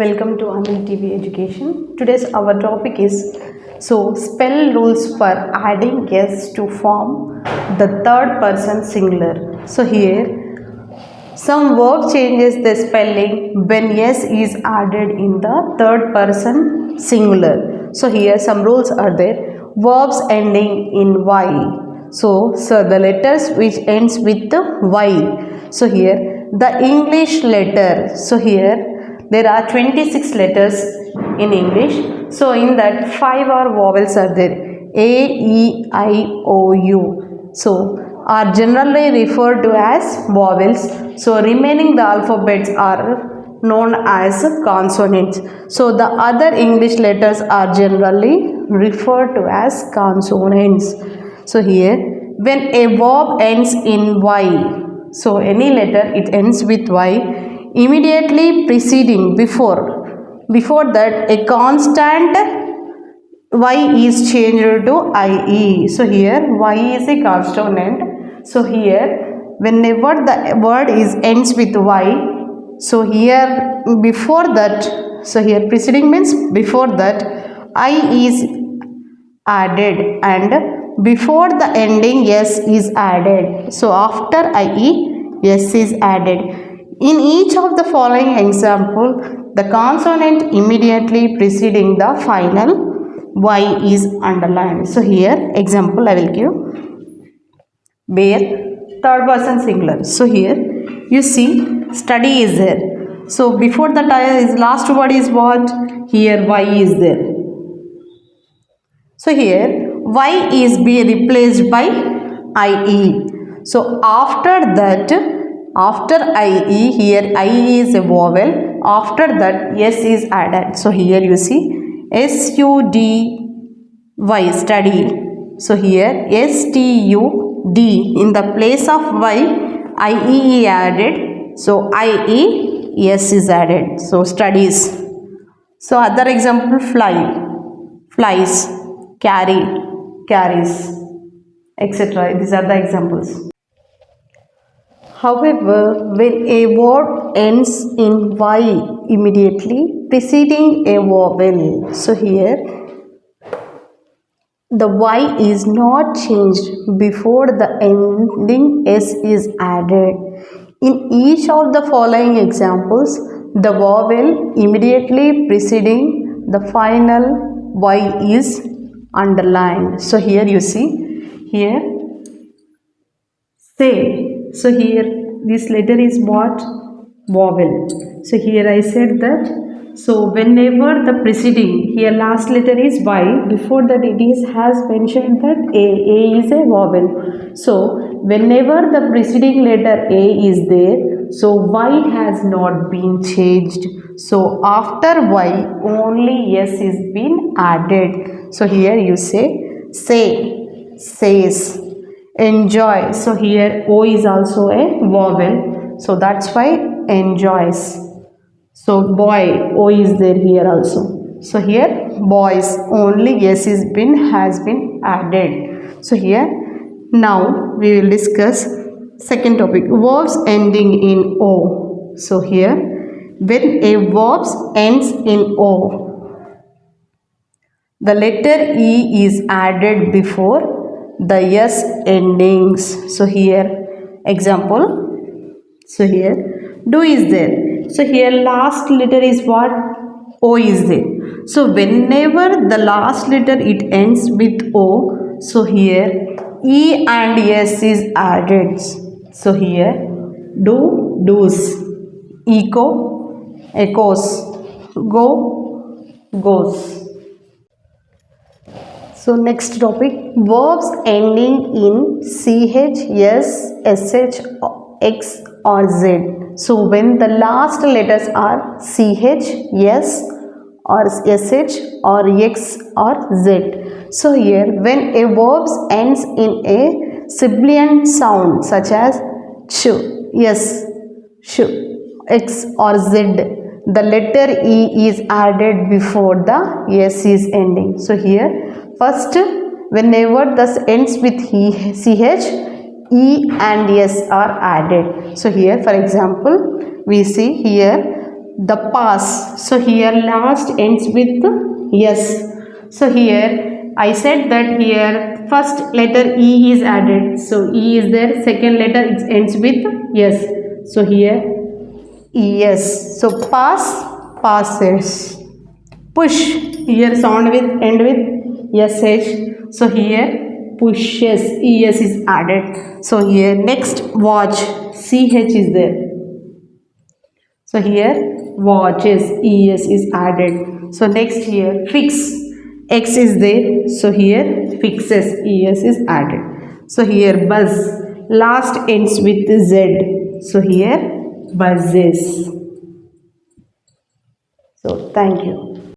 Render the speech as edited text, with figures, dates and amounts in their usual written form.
Welcome to Anil TV Education. Today's our topic is spell rules for adding s to form the third person singular. So here some verb changes the spelling when s is added in the third person singular. So here some rules are there. Verbs ending in y. So the letters which ends with the y. So here the English letter. So here there are 26 letters in English. So in that 5 are vowels are there. A, E, I, O, U. So are generally referred to as vowels. So remaining the alphabets are known as consonants. So the other English letters are generally referred to as consonants. So here when a verb ends in Y, so any letter it ends with Y, immediately preceding before that a constant y is changed to ie. So here y is a consonant. So here whenever the word is ends with y, so here before that, so here preceding means before that I is added and before the ending s is added. So after ie s is added. In each of the following example, the consonant immediately preceding the final y is underlined. So here example I will give. Bear, third person singular. So here you see study is there. So before the last word is what? Here y is there. So here y is being replaced by ie. So after that, after ie, here ie is a vowel. After that s is added. So here you see study, study. So here stud, in the place of y ie added. So ie s is added. So studies. So other example, fly, flies, carry, carries, etc. These are the examples. However, when a word ends in y immediately preceding a vowel, so here the y is not changed before the ending s is added. In each of the following examples, the vowel immediately preceding the final y is underlined. So here you see, here say. So here this letter is what? Vowel. So here I said that. So whenever the preceding, here last letter is y, before that it is has mentioned that a is a vowel. So whenever the preceding letter a is there, so y has not been changed. So after y only s is been added. So here you say, says, enjoy. So here o is also a vowel. So that's why enjoys. So boy, o is there here also. So here boys only s is has been added. So here now we will discuss second topic, verbs ending in o. So here when a verb ends in o, the letter e is added before the s endings. So here example, so here do is there. So here last letter is what? O is there. So whenever the last letter it ends with o, so here e and s is added. So here do, does, echo, echoes, go, goes. So next topic, verbs ending in ch, s, sh, x or z. So when the last letters are ch, s or sh or x or z. So here when a verb ends in a sibilant sound such as ch, s, sh, x or z, the letter e is added before the s is ending. So here first, whenever this ends with ch, e and s are added. So here for example we see here the pass. So here last ends with s. So here I said that here first letter E is added. So E is there, second letter it ends with S. So here ES. So pass, passes. Push, here sound with end with SH. So here pushes, ES is added. So here next watch, CH is there. So here watches, ES is added. So next here fix, X is there. So here fixes, ES is added. So here buzz, last ends with Z. So here buzzes. So thank you.